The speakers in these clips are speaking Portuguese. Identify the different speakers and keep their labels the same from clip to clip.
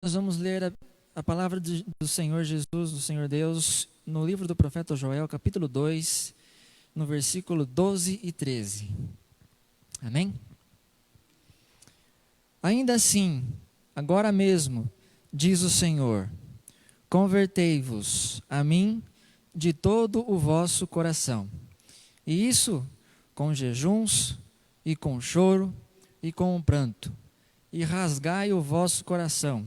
Speaker 1: Nós vamos ler a palavra do Senhor Jesus, do Senhor Deus, no livro do profeta Joel, capítulo 2, no versículo 12 e 13. Amém? Ainda assim, agora mesmo, diz o Senhor, convertei-vos a mim de todo o vosso coração, e isso com jejuns, e com choro, e com pranto, e rasgai o vosso coração,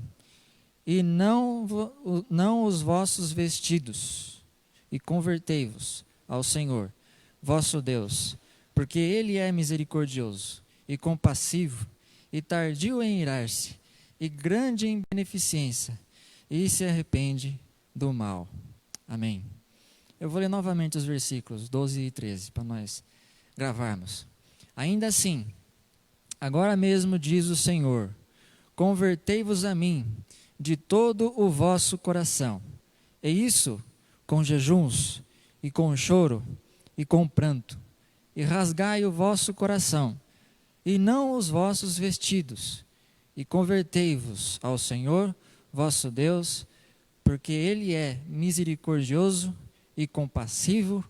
Speaker 1: e não os vossos vestidos, e convertei-vos ao Senhor, vosso Deus, porque Ele é misericordioso e compassivo, e tardio em irar-se, e grande em beneficência, e se arrepende do mal. Amém. Eu vou ler novamente os versículos 12 e 13, para nós gravarmos. Ainda assim, agora mesmo diz o Senhor, convertei-vos a mim, de todo o vosso coração, e isso com jejuns, e com choro, e com pranto, e rasgai o vosso coração, e não os vossos vestidos, e convertei-vos ao Senhor, vosso Deus, porque Ele é misericordioso e compassivo,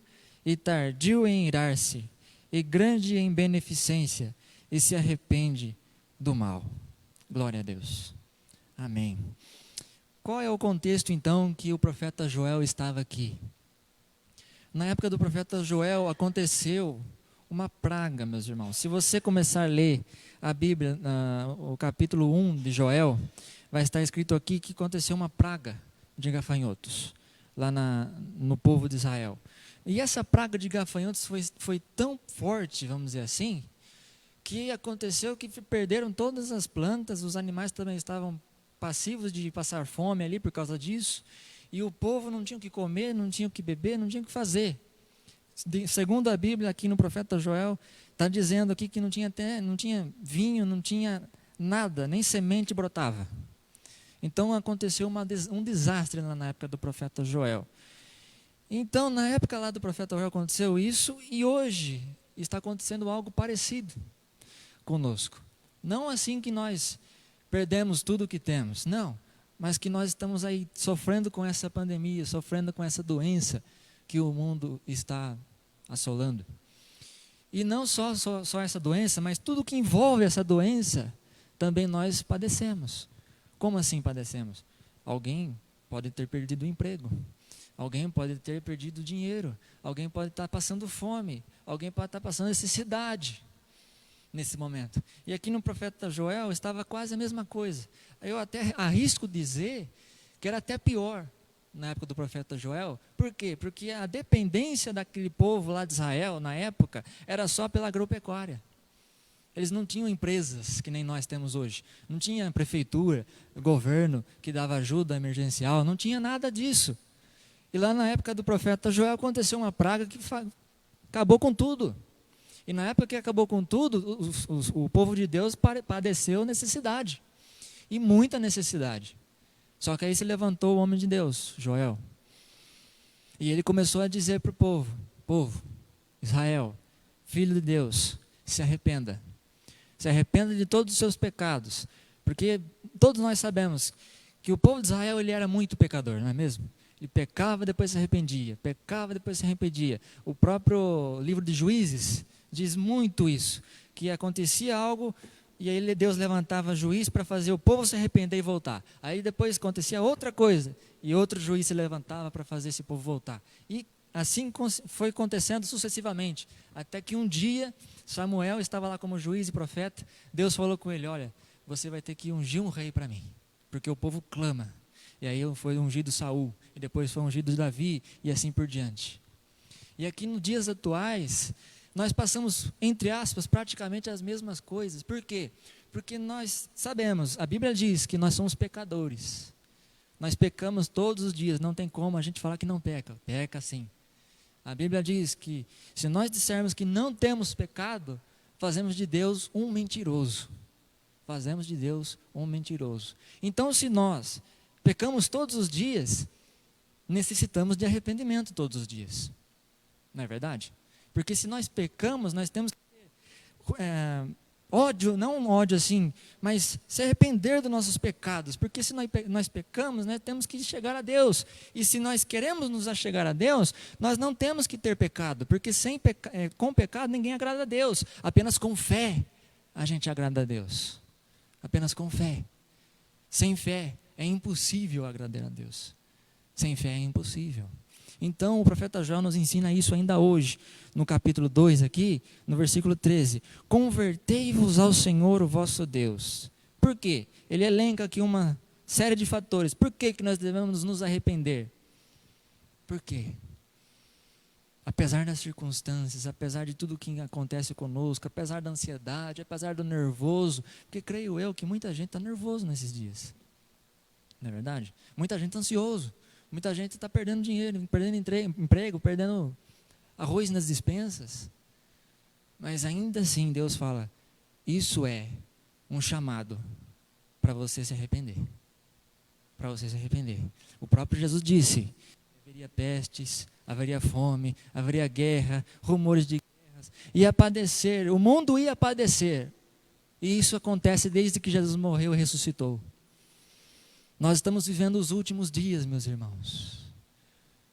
Speaker 1: e tardio em irar-se, e grande em beneficência, e se arrepende do mal. Glória a Deus. Amém. Qual é o contexto, então, que o profeta Joel estava aqui? Na época do profeta Joel aconteceu uma praga, meus irmãos. Se você começar a ler a Bíblia, o capítulo 1 de Joel, vai estar escrito aqui que aconteceu uma praga de gafanhotos, lá no povo de Israel. E essa praga de gafanhotos foi tão forte, vamos dizer assim, que aconteceu que perderam todas as plantas, os animais também estavam passivos de passar fome ali por causa disso, e o povo não tinha o que comer, não tinha o que beber, não tinha o que fazer. Segundo a Bíblia, aqui no profeta Joel, está dizendo aqui que não tinha vinho, não tinha nada, nem semente brotava. Então aconteceu um desastre na época do profeta Joel. Então, na época lá do profeta Joel aconteceu isso, e hoje está acontecendo algo parecido conosco. Não assim que nós perdemos tudo o que temos, não, mas que nós estamos aí sofrendo com essa pandemia, sofrendo com essa doença que o mundo está assolando. E não só essa doença, mas tudo que envolve essa doença, também nós padecemos. Como assim padecemos? Alguém pode ter perdido o emprego, alguém pode ter perdido dinheiro, alguém pode estar passando fome, alguém pode estar passando necessidade nesse momento. E aqui no profeta Joel estava quase a mesma coisa. Eu até arrisco dizer que era até pior na época do profeta Joel. Por quê? Porque a dependência daquele povo lá de Israel, na época, era só pela agropecuária. Eles não tinham empresas que nem nós temos hoje. Não tinha prefeitura, governo que dava ajuda emergencial, não tinha nada disso. E lá na época do profeta Joel aconteceu uma praga que acabou com tudo. E na época que acabou com tudo, o povo de Deus padeceu necessidade. E muita necessidade. Só que aí se levantou o homem de Deus, Joel. E ele começou a dizer para o povo, Israel, filho de Deus, se arrependa. Se arrependa de todos os seus pecados. Porque todos nós sabemos que o povo de Israel ele era muito pecador, não é mesmo? Ele pecava, depois se arrependia. Pecava, depois se arrependia. O próprio livro de Juízes diz muito isso, que acontecia algo e aí Deus levantava juiz para fazer o povo se arrepender e voltar. Aí depois acontecia outra coisa e outro juiz se levantava para fazer esse povo voltar. E assim foi acontecendo sucessivamente, até que um dia Samuel estava lá como juiz e profeta, Deus falou com ele, olha, você vai ter que ungir um rei para mim, porque o povo clama. E aí foi ungido Saul, e depois foi ungido Davi, e assim por diante. E aqui nos dias atuais, nós passamos, entre aspas, praticamente as mesmas coisas. Por quê? Porque nós sabemos, a Bíblia diz que nós somos pecadores. Nós pecamos todos os dias, não tem como a gente falar que não peca. Peca sim. A Bíblia diz que se nós dissermos que não temos pecado, fazemos de Deus um mentiroso. Fazemos de Deus um mentiroso. Então, se nós pecamos todos os dias, necessitamos de arrependimento todos os dias. Não é verdade? Porque se nós pecamos, nós temos que Ódio, não um ódio assim, mas se arrepender dos nossos pecados, porque se nós pecamos, né, temos que chegar a Deus, e se nós queremos nos achegar a Deus, nós não temos que ter pecado, porque com pecado ninguém agrada a Deus, apenas com fé a gente agrada a Deus, apenas com fé. Sem fé é impossível agradar a Deus, sem fé é impossível. Então o profeta Joel nos ensina isso ainda hoje, no capítulo 2 aqui, no versículo 13. Convertei-vos ao Senhor, o vosso Deus. Por quê? Ele elenca aqui uma série de fatores. Por que nós devemos nos arrepender? Por quê? Apesar das circunstâncias, apesar de tudo que acontece conosco, apesar da ansiedade, apesar do nervoso, porque creio eu que muita gente está nervoso nesses dias. Não é verdade? Muita gente está ansioso. Muita gente está perdendo dinheiro, perdendo emprego, perdendo arroz nas despensas. Mas ainda assim Deus fala, isso é um chamado para você se arrepender. Para você se arrepender. O próprio Jesus disse, haveria pestes, haveria fome, haveria guerra, rumores de guerras. Ia padecer, o mundo ia padecer. E isso acontece desde que Jesus morreu e ressuscitou. Nós estamos vivendo os últimos dias, meus irmãos.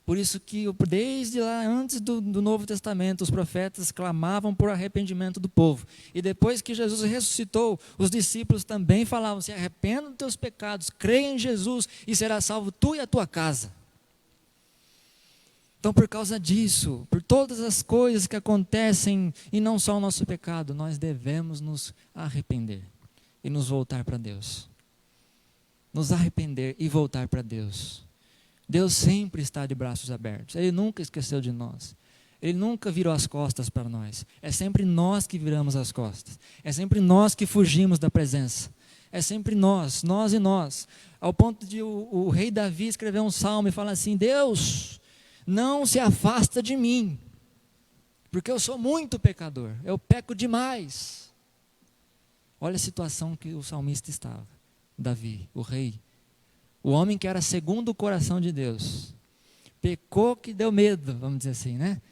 Speaker 1: Por isso que desde lá, antes do Novo Testamento, os profetas clamavam por arrependimento do povo. E depois que Jesus ressuscitou, os discípulos também falavam, se arrependa dos teus pecados, creia em Jesus e será salvo tu e a tua casa. Então, por causa disso, por todas as coisas que acontecem, e não só o nosso pecado, nós devemos nos arrepender e nos voltar para Deus. Nos arrepender e voltar para Deus. Deus sempre está de braços abertos. Ele nunca esqueceu de nós. Ele nunca virou as costas para nós. É sempre nós que viramos as costas. É sempre nós que fugimos da presença. É sempre nós e nós. Ao ponto de o rei Davi escrever um salmo e falar assim, Deus, não se afasta de mim, porque eu sou muito pecador, eu peco demais. Olha a situação que o salmista estava. Davi, o rei, o homem que era segundo o coração de Deus, pecou que deu medo, vamos dizer assim, né?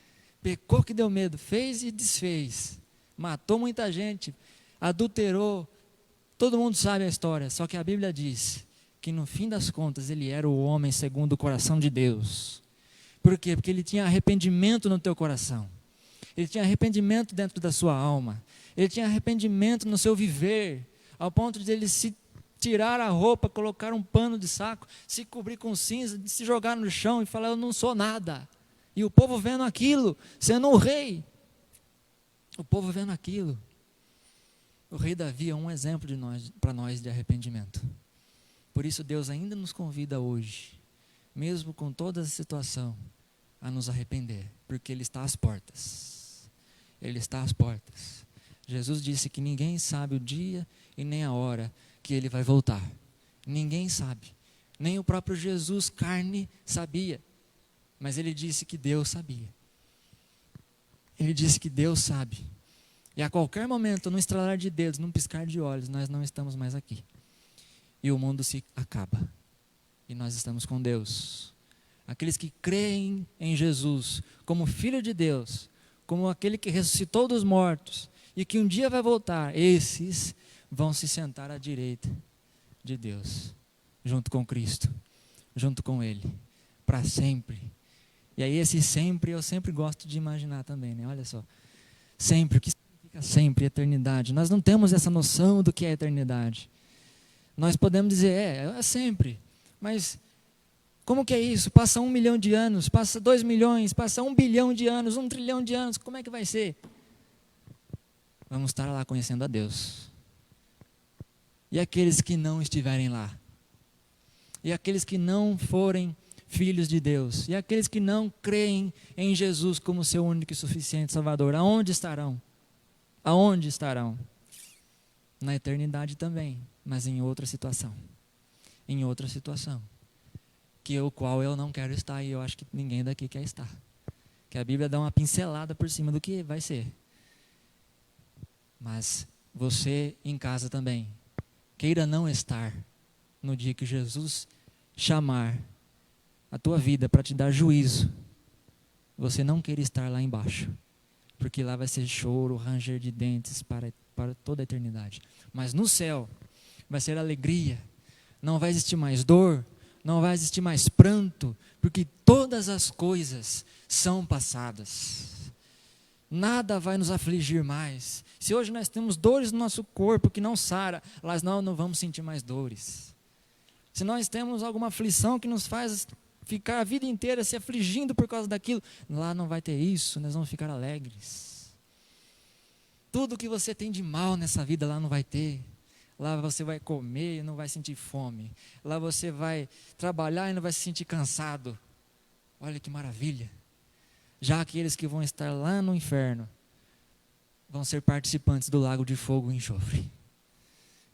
Speaker 1: Pecou que deu medo, fez e desfez, matou muita gente, adulterou, todo mundo sabe a história, só que a Bíblia diz que no fim das contas ele era o homem segundo o coração de Deus. Por quê? Porque ele tinha arrependimento no teu coração, ele tinha arrependimento dentro da sua alma, ele tinha arrependimento no seu viver, ao ponto de ele se tirar a roupa, colocar um pano de saco, se cobrir com cinza, de se jogar no chão e falar, eu não sou nada. E o povo vendo aquilo, sendo o rei. O povo vendo aquilo. O rei Davi é um exemplo para nós de arrependimento. Por isso Deus ainda nos convida hoje, mesmo com toda a situação, a nos arrepender, porque Ele está às portas. Ele está às portas. Jesus disse que ninguém sabe o dia e nem a hora que Ele vai voltar. Ninguém sabe. Nem o próprio Jesus, carne, sabia. Mas Ele disse que Deus sabia. Ele disse que Deus sabe. E a qualquer momento, num estralar de dedos, num piscar de olhos, nós não estamos mais aqui. E o mundo se acaba. E nós estamos com Deus. Aqueles que creem em Jesus como Filho de Deus, como aquele que ressuscitou dos mortos e que um dia vai voltar, esses vão se sentar à direita de Deus, junto com Cristo, junto com Ele, para sempre. E aí esse sempre, eu sempre gosto de imaginar também, né? Olha só, sempre, o que significa sempre, eternidade? Nós não temos essa noção do que é eternidade. Nós podemos dizer, é sempre, mas como que é isso? Passa 1 milhão de anos, passa 2 milhões, passa 1 bilhão de anos, 1 trilhão de anos, como é que vai ser? Vamos estar lá conhecendo a Deus. E aqueles que não estiverem lá? E aqueles que não forem filhos de Deus? E aqueles que não creem em Jesus como seu único e suficiente Salvador? Aonde estarão? Aonde estarão? Na eternidade também, mas em outra situação. Em outra situação. O qual eu não quero estar e eu acho que ninguém daqui quer estar. Que a Bíblia dá uma pincelada por cima do que vai ser. Mas você em casa também, queira não estar no dia que Jesus chamar a tua vida para te dar juízo. Você não queira estar lá embaixo. porque lá vai ser choro, ranger de dentes para toda a eternidade. Mas no céu vai ser alegria, não vai existir mais dor, não vai existir mais pranto, porque todas as coisas são passadas. Nada vai nos afligir mais. Se hoje nós temos dores no nosso corpo que não sara, nós não vamos sentir mais dores. Se nós temos alguma aflição que nos faz ficar a vida inteira se afligindo por causa daquilo, lá não vai ter isso, nós vamos ficar alegres. Tudo que você tem de mal nessa vida, lá não vai ter. Lá você vai comer e não vai sentir fome. Lá você vai trabalhar e não vai se sentir cansado. Olha que maravilha. Já aqueles que vão estar lá no inferno vão ser participantes do lago de fogo e enxofre,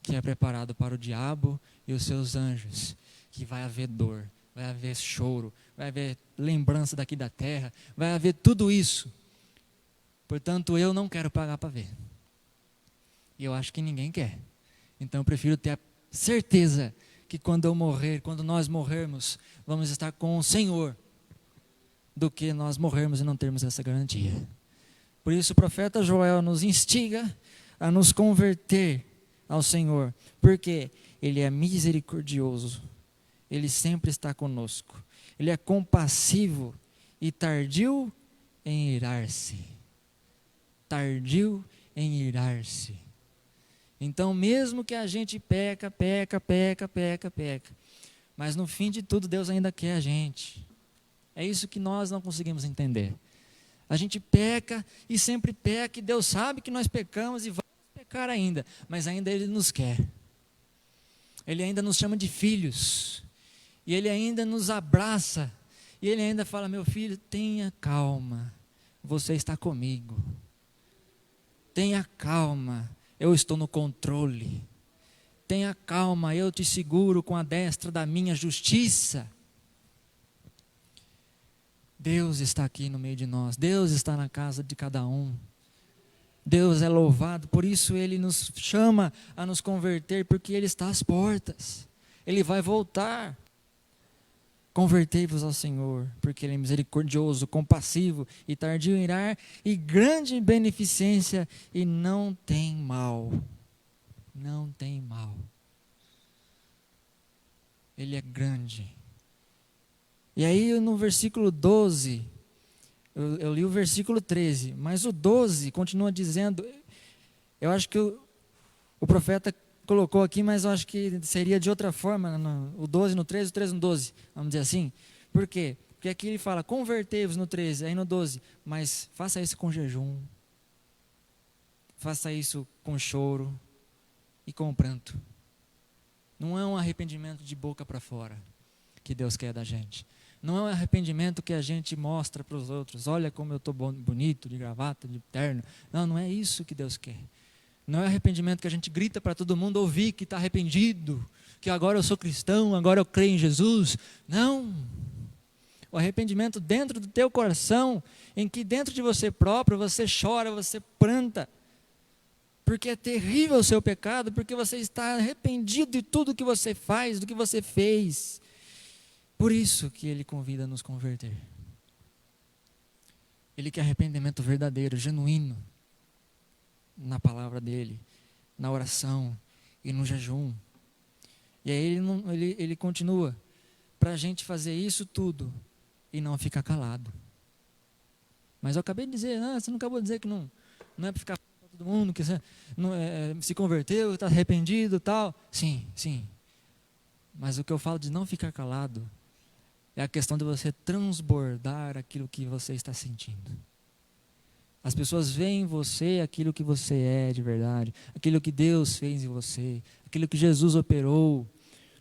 Speaker 1: que é preparado para o diabo e os seus anjos, que vai haver dor, vai haver choro, vai haver lembrança daqui da terra, vai haver tudo isso. Portanto, eu não quero pagar para ver. E eu acho que ninguém quer. Então eu prefiro ter a certeza que quando eu morrer, quando nós morrermos, vamos estar com o Senhor, do que nós morrermos e não termos essa garantia. Por isso o profeta Joel nos instiga a nos converter ao Senhor, porque Ele é misericordioso, Ele sempre está conosco, Ele é compassivo e tardio em irar-se. Tardio em irar-se. Então mesmo que a gente peca, mas no fim de tudo Deus ainda quer a gente. É isso que nós não conseguimos entender. A gente peca e sempre peca, e Deus sabe que nós pecamos e vamos pecar ainda, mas ainda Ele nos quer. Ele ainda nos chama de filhos, e Ele ainda nos abraça, e Ele ainda fala: meu filho, tenha calma, você está comigo. Tenha calma, eu estou no controle. Tenha calma, eu te seguro com a destra da minha justiça. Deus está aqui no meio de nós, Deus está na casa de cada um. Deus é louvado, por isso Ele nos chama a nos converter, porque Ele está às portas, Ele vai voltar. Convertei-vos ao Senhor, porque Ele é misericordioso, compassivo e tardio em irar, e grande em beneficência, e não tem mal. Não tem mal. Ele é grande. E aí no versículo 12, eu li o versículo 13, mas o 12 continua dizendo, eu acho que o profeta colocou aqui, mas eu acho que seria de outra forma, o 12 no 13, o 13 no 12, vamos dizer assim. Por quê? Porque aqui ele fala, convertei-vos no 13, aí no 12, mas faça isso com jejum, faça isso com choro e com pranto. Não é um arrependimento de boca para fora que Deus quer da gente. Não é um arrependimento que a gente mostra para os outros. Olha como eu estou bonito, de gravata, de terno. Não, não é isso que Deus quer. Não é arrependimento que a gente grita para todo mundo ouvir que está arrependido, que agora eu sou cristão, agora eu creio em Jesus. Não. O arrependimento dentro do teu coração, em que dentro de você próprio você chora, você planta, porque é terrível o seu pecado, porque você está arrependido de tudo que você faz, do que você fez. Por isso que Ele convida a nos converter. Ele quer arrependimento verdadeiro, genuíno, na palavra dEle, na oração e no jejum. E aí ele continua, para a gente fazer isso tudo e não ficar calado. Mas eu acabei de dizer, você não acabou de dizer que não é para ficar para todo mundo, que você não, se converteu, está arrependido e tal. Sim, sim. Mas o que eu falo de não ficar calado é a questão de você transbordar aquilo que você está sentindo. As pessoas veem em você aquilo que você é de verdade, aquilo que Deus fez em você, aquilo que Jesus operou,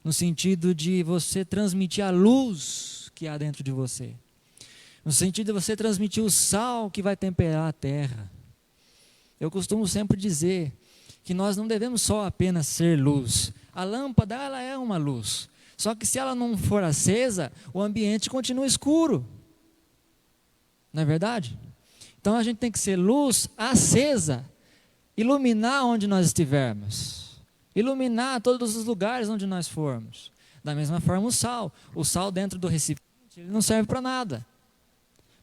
Speaker 1: no sentido de você transmitir a luz que há dentro de você, no sentido de você transmitir o sal que vai temperar a terra. Eu costumo sempre dizer que nós não devemos só apenas ser luz. A lâmpada, ela é uma luz. Só que se ela não for acesa, o ambiente continua escuro. Não é verdade? Então a gente tem que ser luz acesa, iluminar onde nós estivermos, iluminar todos os lugares onde nós formos. Da mesma forma o sal dentro do recipiente, ele não serve para nada.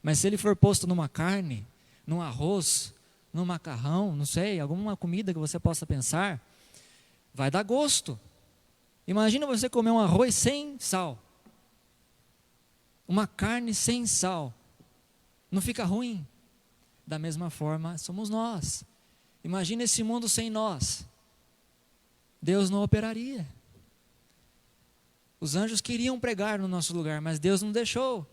Speaker 1: Mas se ele for posto numa carne num arroz, num macarrão, não sei, alguma comida que você possa pensar, vai dar gosto. Imagina você comer um arroz sem sal, uma carne sem sal, não fica ruim? Da mesma forma somos nós. Imagina esse mundo sem nós, Deus não operaria. Os anjos queriam pregar no nosso lugar, mas Deus não deixou.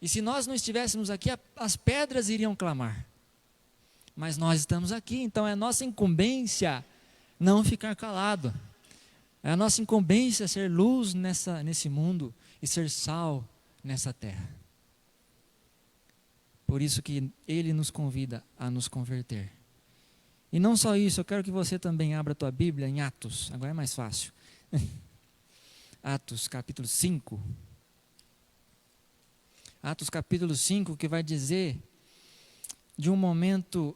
Speaker 1: E se nós não estivéssemos aqui, as pedras iriam clamar. Mas nós estamos aqui, então é nossa incumbência não ficar calado. É a nossa incumbência ser luz nesse mundo e ser sal nessa terra. Por isso que Ele nos convida a nos converter. E não só isso, eu quero que você também abra a tua Bíblia em Atos, agora é mais fácil. Atos capítulo 5. Atos capítulo 5, que vai dizer de um momento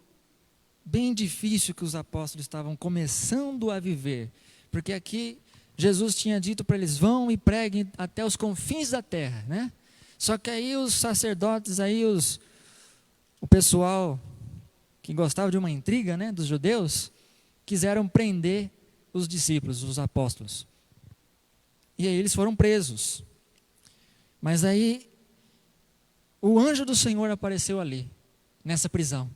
Speaker 1: bem difícil que os apóstolos estavam começando a viver. Porque aqui Jesus tinha dito para eles, vão e preguem até os confins da terra, né? Só que aí os sacerdotes, aí o pessoal que gostava de uma intriga, né, dos judeus, quiseram prender os discípulos, os apóstolos. E aí eles foram presos. Mas aí o anjo do Senhor apareceu ali, nessa prisão,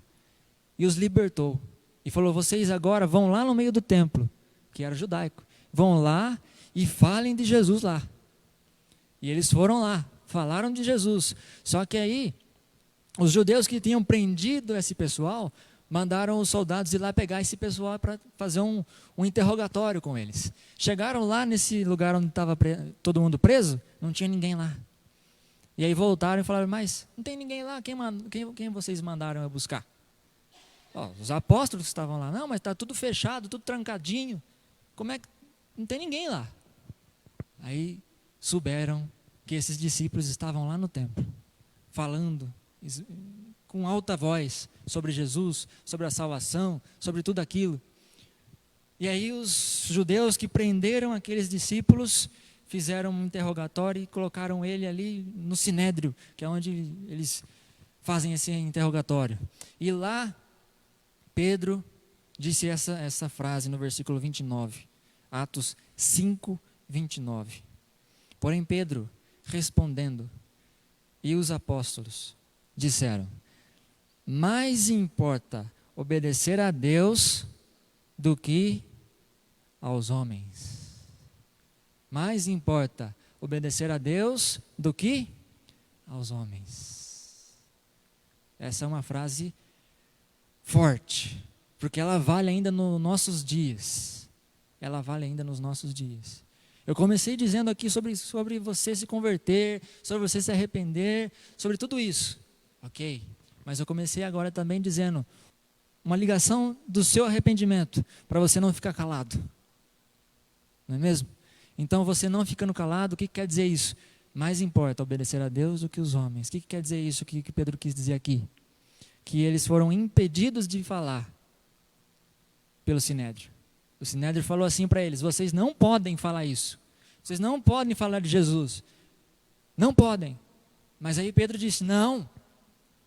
Speaker 1: e os libertou. E falou, vocês agora vão lá no meio do templo, que era judaico, vão lá e falem de Jesus lá. E eles foram lá, falaram de Jesus. Só que aí, os judeus que tinham prendido esse pessoal, mandaram os soldados ir lá pegar esse pessoal para fazer um interrogatório com eles. Chegaram lá nesse lugar onde estava todo mundo preso, não tinha ninguém lá. E aí voltaram e falaram, mas não tem ninguém lá, quem vocês mandaram eu buscar? Os apóstolos que estavam lá, não, mas está tudo fechado, tudo trancadinho, como é que não tem ninguém lá? Aí souberam que esses discípulos estavam lá no templo, falando com alta voz sobre Jesus, sobre a salvação, sobre tudo aquilo. E aí os judeus que prenderam aqueles discípulos fizeram um interrogatório e colocaram ele ali no Sinédrio, que é onde eles fazem esse interrogatório. E lá Pedro disse essa frase no versículo 29, Atos 5, 29. Porém Pedro, respondendo, e os apóstolos disseram, mais importa obedecer a Deus do que aos homens. Mais importa obedecer a Deus do que aos homens. Essa é uma frase forte, porque ela vale ainda nos nossos dias. Ela vale ainda nos nossos dias. Eu comecei dizendo aqui sobre você se converter, sobre você se arrepender, sobre tudo isso. Ok, mas eu comecei agora também dizendo uma ligação do seu arrependimento, para você não ficar calado. Não é mesmo? Então você não ficando calado, o que quer dizer isso? Mais importa obedecer a Deus do que os homens. O que quer dizer isso que Pedro quis dizer aqui? Que eles foram impedidos de falar pelo Sinédrio. O Sinédrio falou assim para eles, vocês não podem falar isso. Vocês não podem falar de Jesus. Não podem. Mas aí Pedro disse, não,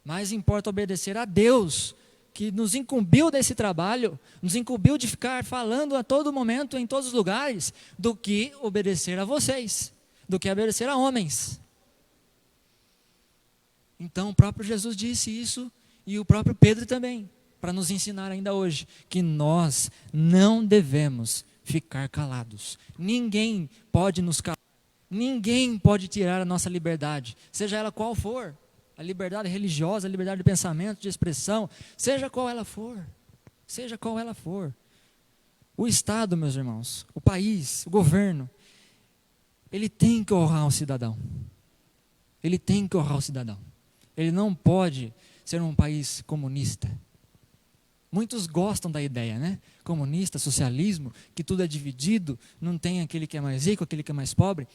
Speaker 1: mais importa obedecer a Deus, que nos incumbiu desse trabalho, nos incumbiu de ficar falando a todo momento, em todos os lugares, do que obedecer a vocês, do que obedecer a homens. Então o próprio Jesus disse isso, e o próprio Pedro também, para nos ensinar ainda hoje, que nós não devemos ficar calados. Ninguém pode nos calar, ninguém pode tirar a nossa liberdade, seja ela qual for. A liberdade religiosa, a liberdade de pensamento, de expressão, seja qual ela for. Seja qual ela for. O Estado, meus irmãos, o país, o governo, ele tem que honrar o cidadão. Ele tem que honrar o cidadão. Ele não pode ser um país comunista. Muitos gostam da ideia, né? Comunista, socialismo, que tudo é dividido, não tem aquele que é mais rico, aquele que é mais pobre.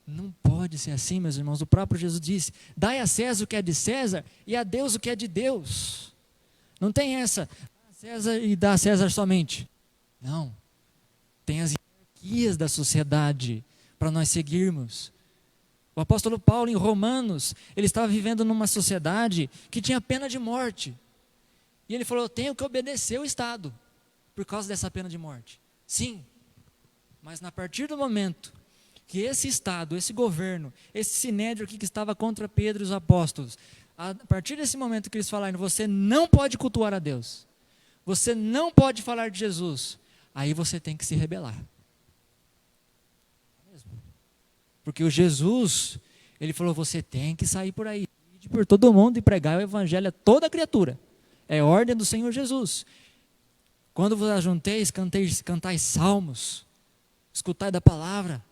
Speaker 1: Não pode ser assim, meus irmãos. O próprio Jesus disse, dai a César o que é de César e a Deus o que é de Deus. Não tem essa, dá a César e dá a César somente. Não. Tem as hierarquias da sociedade para nós seguirmos. O apóstolo Paulo, em Romanos, ele estava vivendo numa sociedade que tinha pena de morte. E ele falou: eu tenho que obedecer o Estado por causa dessa pena de morte. Sim, mas a partir do momento que esse Estado, esse governo, esse sinédrio aqui que estava contra Pedro e os apóstolos, a partir desse momento que eles falaram: você não pode cultuar a Deus, você não pode falar de Jesus, aí você tem que se rebelar. Porque o Jesus, ele falou: você tem que sair por aí, ir por todo mundo e pregar o evangelho a toda criatura. É ordem do Senhor Jesus. Quando vos ajunteis, cantais salmos, escutai da palavra.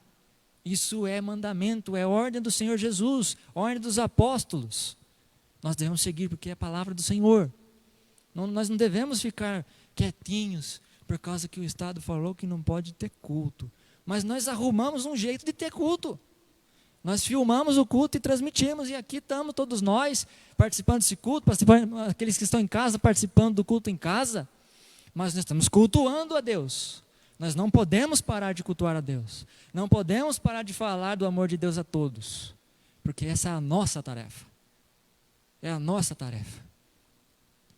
Speaker 1: Isso é mandamento, é ordem do Senhor Jesus, ordem dos apóstolos. Nós devemos seguir porque é a palavra do Senhor. Nós não devemos ficar quietinhos por causa que o Estado falou que não pode ter culto. Mas nós arrumamos um jeito de ter culto. Nós filmamos o culto e transmitimos, e aqui estamos todos nós participando desse culto, aqueles que estão em casa participando do culto em casa, mas nós estamos cultuando a Deus. Nós não podemos parar de cultuar a Deus, não podemos parar de falar do amor de Deus a todos, porque essa é a nossa tarefa, é a nossa tarefa.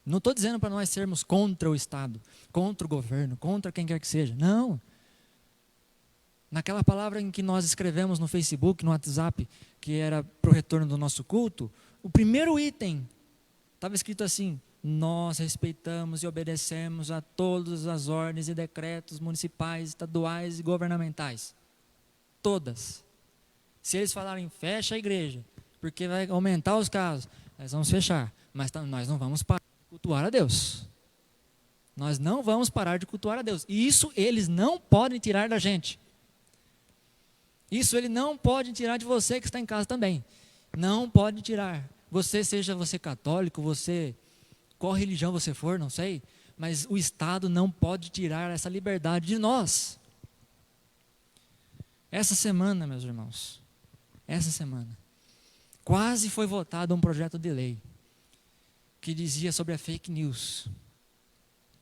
Speaker 1: Não estou dizendo para nós sermos contra o Estado, contra o governo, contra quem quer que seja, não. Naquela palavra em que nós escrevemos no Facebook, no WhatsApp, que era para o retorno do nosso culto, o primeiro item estava escrito assim: nós respeitamos e obedecemos a todas as ordens e decretos municipais, estaduais e governamentais. Todas. Se eles falarem fecha a igreja, porque vai aumentar os casos, nós vamos fechar, mas nós não vamos parar de cultuar a Deus. Nós não vamos parar de cultuar a Deus. E isso eles não podem tirar da gente. Isso ele não pode tirar de você que está em casa também. Não pode tirar. Seja você católico, qual religião você for, não sei, mas o Estado não pode tirar essa liberdade de nós. Essa semana, meus irmãos, quase foi votado um projeto de lei que dizia sobre a fake news.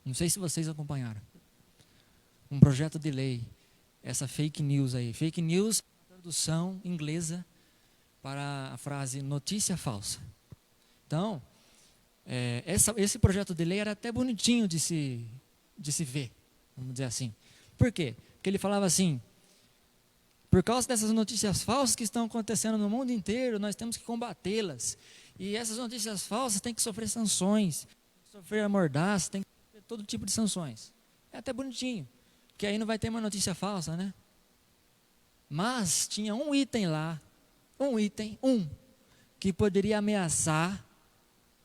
Speaker 1: Não sei se vocês acompanharam. Um projeto de lei. Essa fake news aí. Fake news é uma tradução inglesa para a frase notícia falsa. Então, esse projeto de lei era até bonitinho de se ver, vamos dizer assim. Por quê? Porque ele falava assim: por causa dessas notícias falsas que estão acontecendo no mundo inteiro, nós temos que combatê-las. E essas notícias falsas têm que sofrer sanções, sofrer amordaça, tem que sofrer todo tipo de sanções. É até bonitinho. Que aí não vai ter uma notícia falsa, né? Mas tinha um item lá, que poderia ameaçar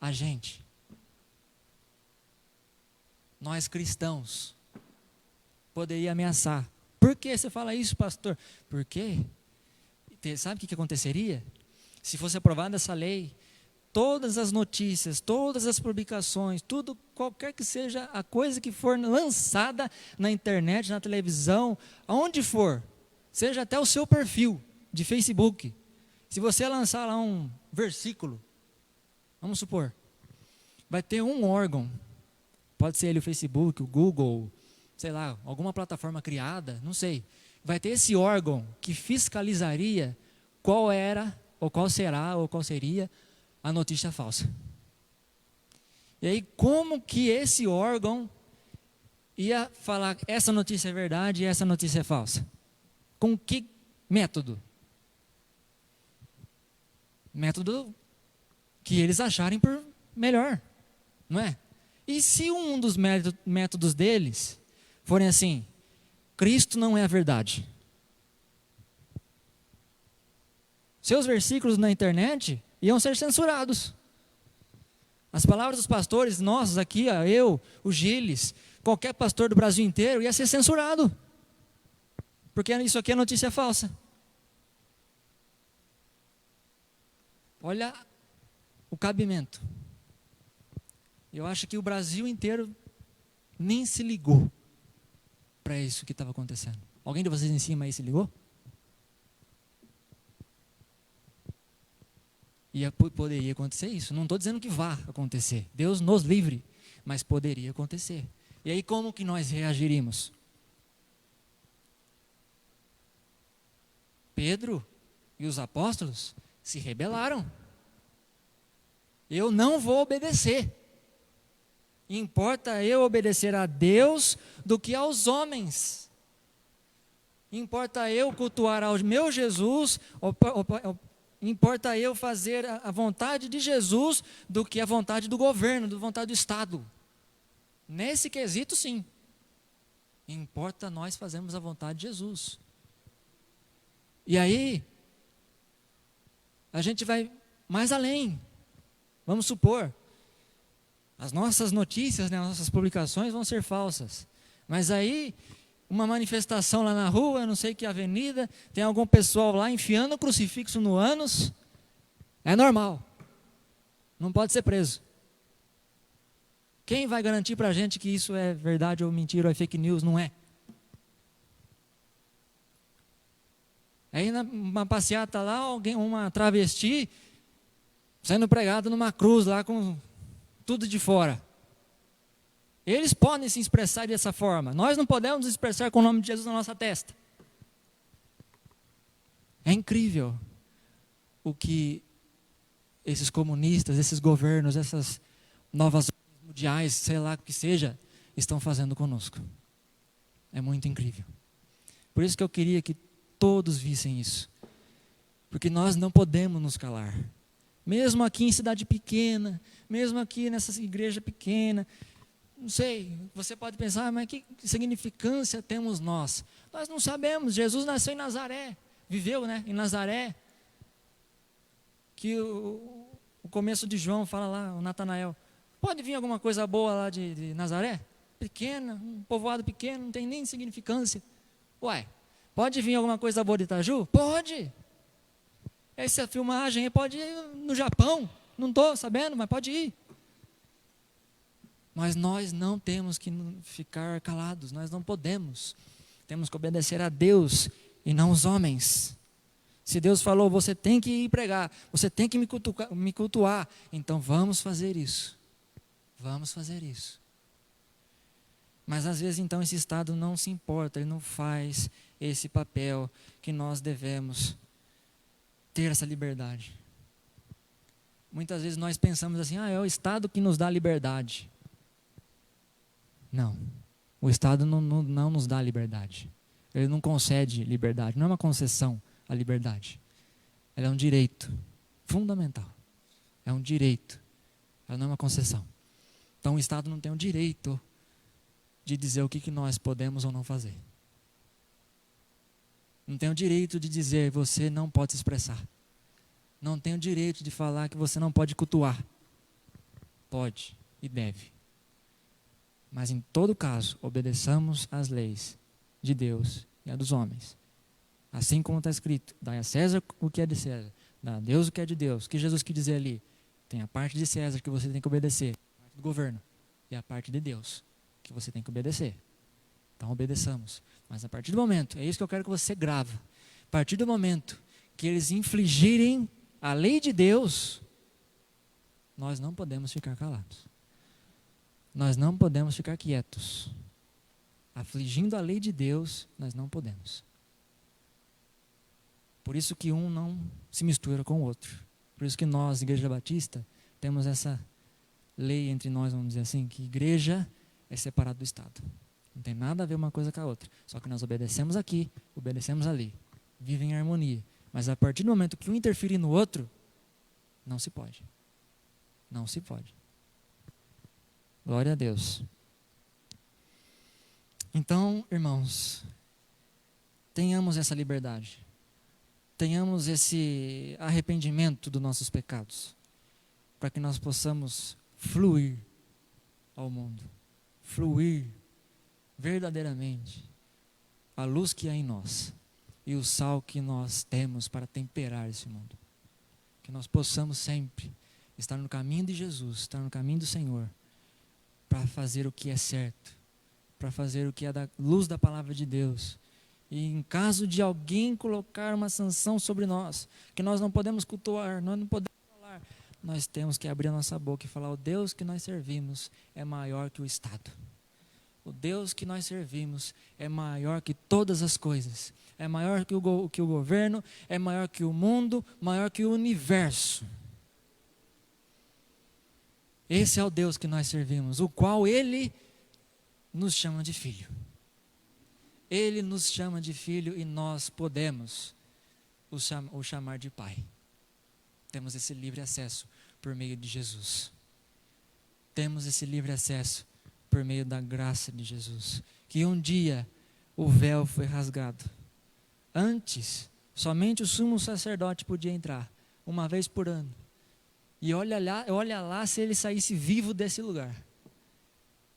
Speaker 1: a gente. Nós cristãos. Poderia ameaçar. Por que você fala isso, pastor? Por quê? Sabe o que aconteceria? Se fosse aprovada essa lei, todas as notícias, todas as publicações, tudo, qualquer que seja a coisa que for lançada na internet, na televisão, aonde for, seja até o seu perfil de Facebook, se você lançar lá um versículo, vamos supor, vai ter um órgão, pode ser ele o Facebook, o Google, sei lá, alguma plataforma criada, não sei, vai ter esse órgão que fiscalizaria qual era, ou qual será, ou qual seria a notícia falsa. E aí, como que esse órgão ia falar essa notícia é verdade e essa notícia é falsa? Com que método? Método que eles acharem por melhor, não é? E se um dos métodos deles forem assim: Cristo não é a verdade. Seus versículos na internet iam ser censurados. As palavras dos pastores, nossos aqui, eu, o Giles, qualquer pastor do Brasil inteiro ia ser censurado. Porque isso aqui é notícia falsa. Olha o cabimento. Eu acho que o Brasil inteiro nem se ligou para isso que estava acontecendo. Alguém de vocês em cima aí se ligou? E poderia acontecer isso. Não estou dizendo que vá acontecer. Deus nos livre. Mas poderia acontecer. E aí como que nós reagiríamos? Pedro E os apóstolos se rebelaram. Eu não vou obedecer. Importa eu obedecer a Deus do que aos homens. Importa eu cultuar ao meu Jesus, importa eu fazer a vontade de Jesus do que a vontade do governo, da vontade do Estado. Nesse quesito, sim. Importa nós fazermos a vontade de Jesus. E aí, a gente vai mais além. Vamos supor, as nossas notícias, né, as nossas publicações vão ser falsas. Mas aí, uma manifestação lá na rua, não sei que avenida, tem algum pessoal lá enfiando o crucifixo no ânus, é normal. Não pode ser preso. Quem vai garantir para a gente que isso é verdade ou mentira ou é fake news? Não é. Aí numa passeata lá, uma travesti, sendo pregada numa cruz lá com tudo de fora. Eles podem se expressar dessa forma. Nós não podemos nos expressar com o nome de Jesus na nossa testa. É incrível o que esses comunistas, esses governos, essas novas mundiais, sei lá o que seja, estão fazendo conosco. É muito incrível. Por isso que eu queria que todos vissem isso. Porque nós não podemos nos calar. Mesmo aqui em cidade pequena, mesmo aqui nessa igreja pequena, não sei, você pode pensar, mas que significância temos nós? Nós não sabemos. Jesus nasceu em Nazaré, viveu, né, em Nazaré. Que o começo de João fala lá, o Natanael, pode vir alguma coisa boa lá de Nazaré? Pequena, um povoado pequeno, não tem nem significância. Uai, pode vir alguma coisa boa de Itaju? Pode. Essa filmagem aí pode ir no Japão, não estou sabendo, mas pode ir. Mas nós não temos que ficar calados, nós não podemos. Temos que obedecer a Deus e não os homens. Se Deus falou, você tem que ir pregar, você tem que me cultuar, então vamos fazer isso. Vamos fazer isso. Mas às vezes então esse Estado não se importa, ele não faz esse papel que nós devemos ter essa liberdade. Muitas vezes nós pensamos assim, é o Estado que nos dá liberdade. Não, o Estado não nos dá liberdade. Ele não concede liberdade, não é uma concessão a liberdade. Ela é um direito fundamental. É um direito, ela não é uma concessão. Então o Estado não tem o direito de dizer o que nós podemos ou não fazer. Não tem o direito de dizer você não pode se expressar. Não tem o direito de falar que você não pode cultuar. Pode e deve. Mas em todo caso, obedeçamos às leis de Deus e a dos homens. Assim como está escrito, dai a César o que é de César, dá a Deus o que é de Deus. O que Jesus quis dizer ali? Tem a parte de César que você tem que obedecer, a parte do governo, e a parte de Deus que você tem que obedecer. Então obedeçamos. Mas a partir do momento, é isso que eu quero que você grave, a partir do momento que eles infligirem a lei de Deus, nós não podemos ficar calados. Nós não podemos ficar quietos. Afligindo a lei de Deus, nós não podemos. Por isso que um não se mistura com o outro. Por isso que nós, Igreja Batista, temos essa lei entre nós, vamos dizer assim, que igreja é separada do Estado. Não tem nada a ver uma coisa com a outra. Só que nós obedecemos aqui, obedecemos ali. Vivem em harmonia. Mas a partir do momento que um interferir no outro, não se pode. Não se pode. Glória a Deus. Então, irmãos, tenhamos essa liberdade. Tenhamos esse arrependimento dos nossos pecados, para que nós possamos fluir ao mundo, fluir verdadeiramente a luz que há em nós e o sal que nós temos para temperar esse mundo. Que nós possamos sempre estar no caminho de Jesus, estar no caminho do Senhor, para fazer o que é certo, para fazer o que é da luz da palavra de Deus. E em caso de alguém colocar uma sanção sobre nós, que nós não podemos cultuar, nós não podemos falar, nós temos que abrir a nossa boca e falar: o Deus que nós servimos é maior que o Estado. O Deus que nós servimos é maior que todas as coisas. é maior que o governo, é maior que o mundo, maior que o universo. Esse é o Deus que nós servimos, o qual Ele nos chama de filho. Ele nos chama de filho e nós podemos o chamar de pai. Temos esse livre acesso por meio de Jesus. Temos esse livre acesso por meio da graça de Jesus. Que um dia o véu foi rasgado. Antes, somente o sumo sacerdote podia entrar, uma vez por ano. E olha lá se ele saísse vivo desse lugar.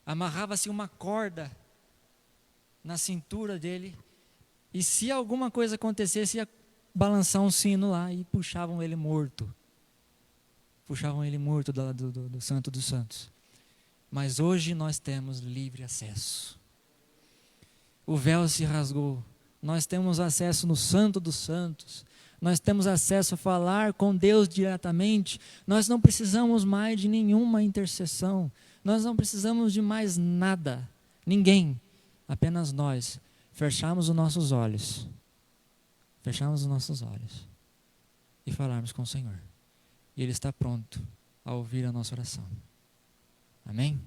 Speaker 1: Amarrava-se uma corda na cintura dele, e se alguma coisa acontecesse, ia balançar um sino lá e puxavam ele morto. Puxavam ele morto do Santo dos Santos. Mas hoje nós temos livre acesso. O véu se rasgou. Nós temos acesso no Santo dos Santos. Nós temos acesso a falar com Deus diretamente. Nós não precisamos mais de nenhuma intercessão. Nós não precisamos de mais nada. Ninguém. Apenas nós. Fechamos os nossos olhos. Fechamos os nossos olhos. E falarmos com o Senhor. E Ele está pronto a ouvir a nossa oração. Amém?